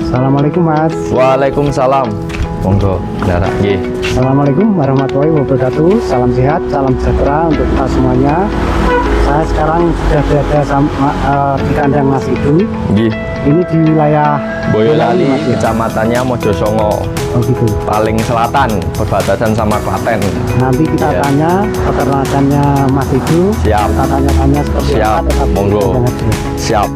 Assalamualaikum Mas. Waalaikumsalam. Monggo, benar. Nggih. Assalamualaikum warahmatullahi wabarakatuh. Salam sehat, salam sejahtera untuk kita semuanya. Saya sekarang sudah berada di kandang Mas Idu. Nggih. Ini di wilayah Boyolali, Mas, ya? kecamatannya Mojosongo, Oh gitu. paling selatan, berbatasan sama Klaten. Nanti kita Ya. tanya peternakannya Mas Idu. Siap. Kita tanya-tanya seperti Siap, apa. tetap di monggo. kandang aja. Siap.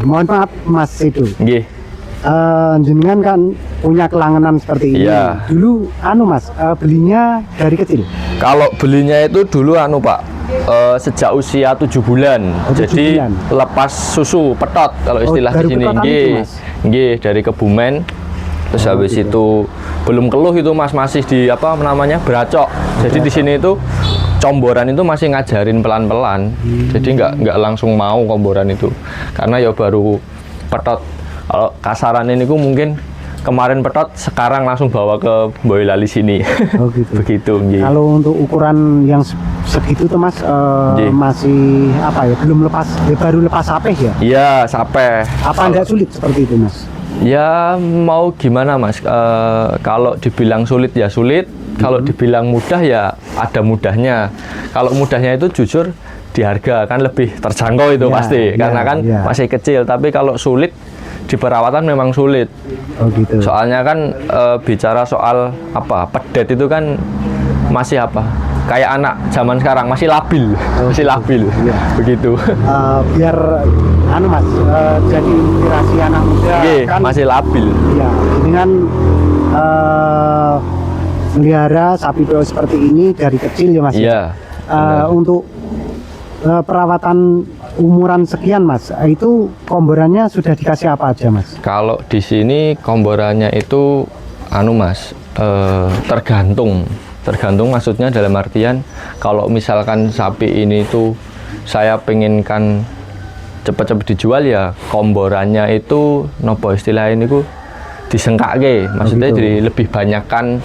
Mohon maaf Mas Idu. Nggih. Jenengan kan punya kelangganan seperti ini. Iya. Dulu Mas, belinya dari kecil. Kalau belinya itu dulu Pak, sejak usia 7 bulan. Oh, 7 Jadi bulan. lepas susu petot kalau istilah di baru sini. petotan Nggih. itu, Mas? Nggih, dari Kebumen. Terus habis gitu. itu belum keluh itu Mas, masih di apa namanya? Beracok. Jadi di sini itu comboran itu masih ngajarin pelan-pelan. Jadi nggak langsung mau komboran itu. Karena ya baru petot. Kalau kasaran ini mungkin kemarin petot, sekarang langsung bawa ke Boyolali sini. Oh gitu. Begitu. Nggih. Kalau untuk ukuran yang segitu tuh Mas, masih apa ya? Belum lepas, baru lepas sapeh ya? Iya, sampai. Apa enggak sulit seperti itu Mas? Ya mau gimana Mas? Kalau dibilang sulit ya sulit. Kalau dibilang mudah ya ada mudahnya. Kalau mudahnya itu jujur di harga kan lebih terjangkau itu pasti. Karena kan masih kecil. Tapi kalau sulit di perawatan memang sulit. Oh gitu. Soalnya kan bicara soal apa pedet itu kan masih apa kayak anak zaman sekarang masih labil, masih labil. Iya. Begitu. Biar anu Mas, jadi inspirasi anak muda kan masih labil. Iya, ini kan melihara sapi PO seperti ini dari kecil ya Mas. Iya. Untuk perawatan umuran sekian Mas, itu komborannya sudah dikasih apa aja Mas? Kalau di sini komborannya itu anu Mas, tergantung maksudnya dalam artian kalau misalkan sapi ini tuh saya pengenkan cepet-cepet dijual ya komborannya itu nopo istilah ini disengkake, maksudnya gitu. jadi lebih banyakkan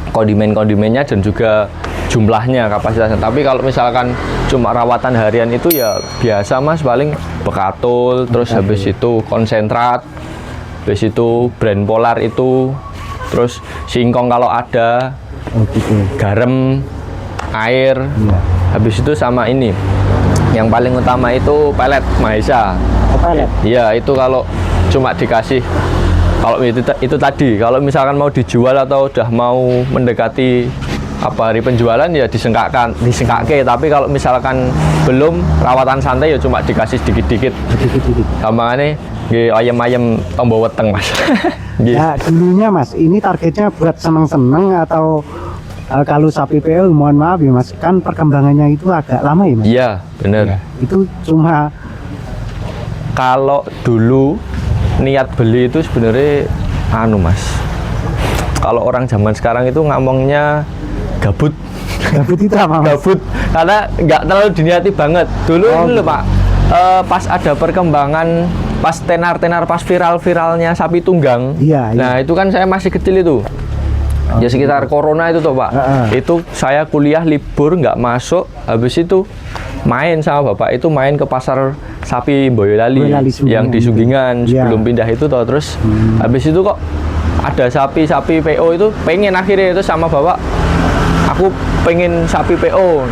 kondimen-kondimennya dan juga jumlahnya, kapasitasnya. Tapi kalau misalkan cuma rawatan harian itu ya biasa Mas, paling bekatul, terus habis itu konsentrat, habis itu brand polar itu, terus singkong kalau ada, gitu. garam, air, habis itu sama ini yang paling utama itu pelet Mahesa. Pelet? Iya, itu kalau cuma dikasih, kalau itu tadi, kalau misalkan mau dijual atau udah mau mendekati apa hari penjualan ya disengkake. Tapi kalau misalkan belum, rawatan santai ya cuma dikasih sedikit-sedikit. Gampangane nggih ayam-ayam tombo weteng Mas. Ya dulunya Mas, ini targetnya buat seneng-seneng atau kalau sapi PO mohon maaf ya Mas, kan perkembangannya itu agak lama ya Mas? Iya, bener. Ya, itu cuma kalau dulu niat beli itu sebenarnya anu Mas, kalau orang zaman sekarang itu ngomongnya gabut. Gabut itu apa Mas? Gabut, karena nggak terlalu diniati banget. Dulu ini loh Pak, pas ada perkembangan, pas tenar-tenar, pas viral-viralnya sapi tunggang. Iya, Nah itu kan saya masih kecil itu. Ya sekitar corona itu tuh Pak. Itu saya kuliah libur nggak masuk, habis itu main sama bapak itu main ke pasar sapi Boyolali yang di Sunggingan sebelum pindah itu toh. Terus habis itu kok ada sapi-sapi PO itu pengen, akhirnya itu sama bapak, aku pengen sapi PO.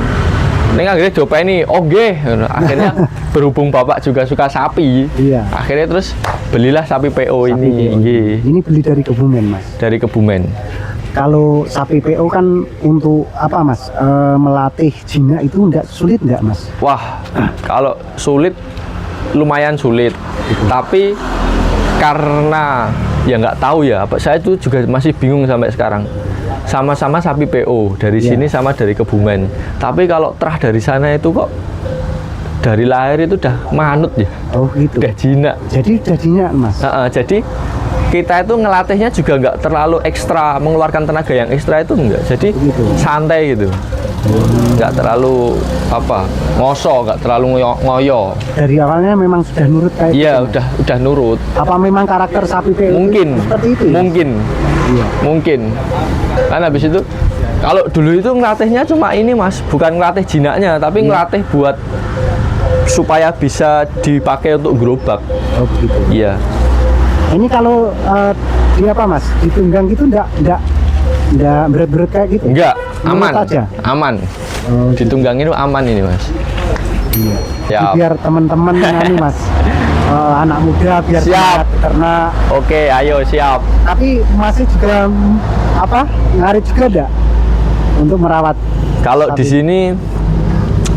Ini akhirnya dopeni, oke. Akhirnya berhubung bapak juga suka sapi, akhirnya terus belilah sapi PO ini. Ini beli dari Kebumen Mas? Dari Kebumen. Kalau sapi PO kan untuk apa Mas? Melatih jinak itu enggak sulit enggak Mas? Wah, kalau sulit lumayan sulit. Tapi karena ya nggak tahu ya, saya itu juga masih bingung sampai sekarang. Sama-sama sapi PO dari sini sama dari Kebumen. Tapi kalau terah dari sana itu kok dari lahir itu udah manut ya. Oh gitu. Udah jinak. Jadi udah jinak Mas. Jadi kita itu ngelatihnya juga nggak terlalu ekstra, mengeluarkan tenaga yang ekstra itu enggak. Jadi santai gitu. Nggak terlalu apa ngoso, nggak terlalu ngoyo. Dari awalnya memang sudah nurut kayak iya gitu, udah nurut. Apa memang karakter sapi PO mungkin seperti itu ya? Mungkin kan habis itu kalau dulu itu ngelatihnya cuma ini Mas, bukan ngelatih jinaknya tapi ngelatih buat supaya bisa dipakai untuk gerobak. Oh gitu. Iya. Ini kalau di apa Mas, ditunggang gitu enggak berat-berat kayak gitu? Enggak, aman aja? Aman. Oh, ditunggang itu aman ini Mas. Iya. Ya. Biar teman-teman ini Mas, anak muda biar siap karena oke, ayo siap. Tapi masih juga apa ngarit juga enggak untuk merawat? Kalau di sini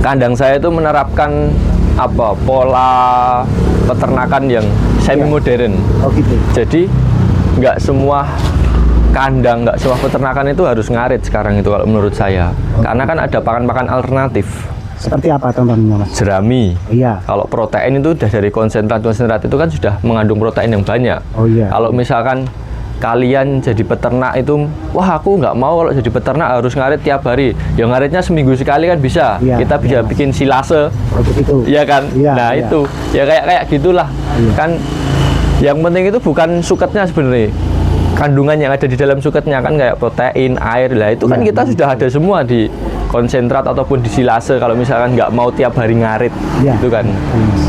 kandang saya itu menerapkan apa pola peternakan yang semi modern. Oh gitu. Jadi nggak semua kandang, nggak semua peternakan itu harus ngarit sekarang itu kalau menurut saya. Karena kan ada pakan-pakan alternatif. Seperti apa contohnya Mas? Jerami. Iya. Kalau protein itu udah dari konsentrat itu kan sudah mengandung protein yang banyak. Oh iya. Kalau misalkan kalian jadi peternak itu, wah aku nggak mau kalau jadi peternak harus ngarit tiap hari. Ya ngaritnya seminggu sekali kan bisa. Iya, Kita bisa iya, bikin silase, Oh, begitu. iya kan? Iya, Nah iya. itu, ya kayak gitulah. Iya. Kan yang penting itu bukan suketnya sebenarnya. Kandungan yang ada di dalam suketnya kan kayak protein, air lah itu kan Iya, kita sudah ada semua di konsentrat ataupun di silase kalau misalkan nggak mau tiap hari ngarit, Iya. itu kan.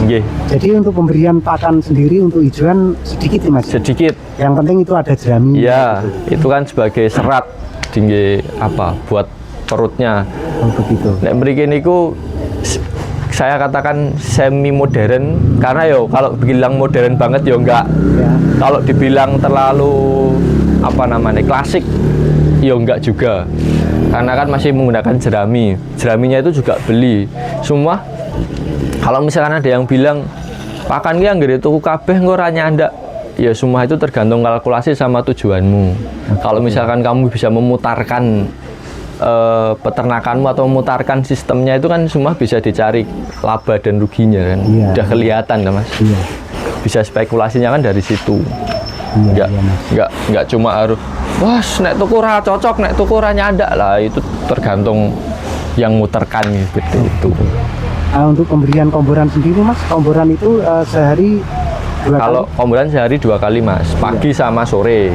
Nggih, Jadi untuk pemberian pakan sendiri untuk hijauan sedikit ya Mas. sedikit. Yang penting itu ada jerami. Ya, gitu. itu kan sebagai serat tinggi apa buat perutnya. Oh, begitu. Nek mriki niku saya katakan semi modern karena yo kalau bilang modern banget yo enggak. Ya. Kalau dibilang terlalu apa namanya klasik yo enggak juga. Karena kan masih menggunakan jerami. Jeraminya itu juga beli. Semua kalau misalkan ada yang bilang pakan ki anggere tuku kabeh engko ora nyandak. Ya semua itu tergantung kalkulasi sama tujuanmu. Kalau misalkan kamu bisa memutarkan peternakanmu atau memutarkan sistemnya itu kan semua bisa dicari laba dan ruginya kan. Iya. Udah kelihatan kan Mas. Iya. Bisa spekulasinya kan dari situ. Iya, iya, Mas. Nggak cuma harus wah nek tuku ora cocok, nek tuku ora nyandak lah, itu tergantung yang muterkan seperti itu. Nah, untuk pemberian komboran sendiri Mas, komboran itu sehari 2 Kalau kali, komboran sehari 2 kali Mas, pagi sama sore.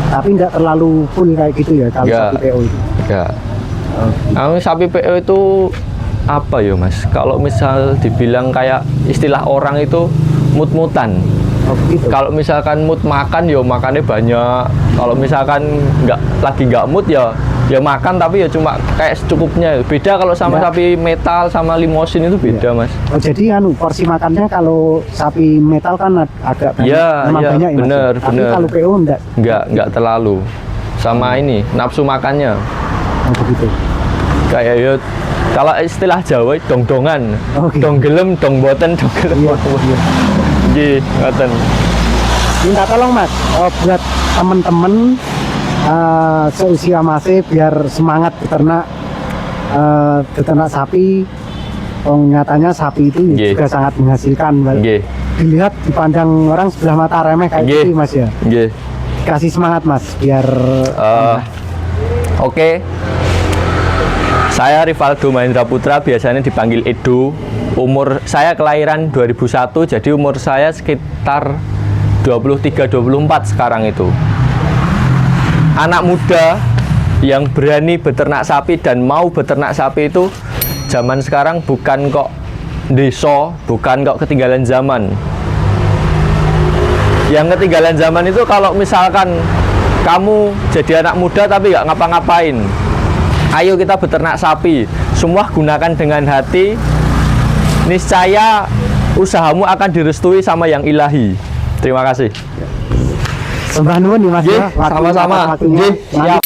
tapi nggak terlalu full kayak gitu ya kalau Nggak. sapi PO itu. Enggak. Sapi PO itu apa ya Mas? Kalau misal dibilang kayak istilah orang itu mut-mutan. Oh, begitu. Kalau misalkan mood makan ya makannya banyak. Kalau misalkan nggak mood ya makan tapi ya cuma kayak secukupnya. Beda kalau sama Ya. sapi metal sama limosin itu beda Mas. Oh, jadi porsi makannya kalau sapi metal kan agak banyak, Iya, memang iya, banyak ya Mas. bener, Tapi bener. kalau PO enggak. Nggak terlalu. Sama ini nafsu makannya Oh, begitu. kayak ya kalau istilah Jawa dong-dongan. Oke. Dong gelem, dong boten, dong gelem. Iya, iya. Nggih, ngoten. Minta tolong Mas, buat temen-temen seusia Mas biar semangat beternak sapi. Oh, nyatanya sapi itu Nggih. juga sangat menghasilkan. Nggih, Dilihat dipandang orang sebelah mata remeh kayak Nggih. gitu Mas ya. nggih. Kasih semangat Mas biar Oke. Saya Rivaldo Mahendra Putra, biasanya dipanggil Edo. Umur saya kelahiran 2001, jadi umur saya sekitar 23-24 sekarang itu. Anak muda yang berani beternak sapi dan mau beternak sapi itu zaman sekarang bukan kok desa, bukan kok ketinggalan zaman. Yang ketinggalan zaman itu kalau misalkan kamu jadi anak muda tapi nggak ngapa-ngapain. Ayo kita beternak sapi. Semua gunakan dengan hati. Niscaya usahamu akan direstui sama yang ilahi. Terima kasih. sembah nuwun nih Mas Nggih, ya. sama-sama. Waktunya. Nggih, siap.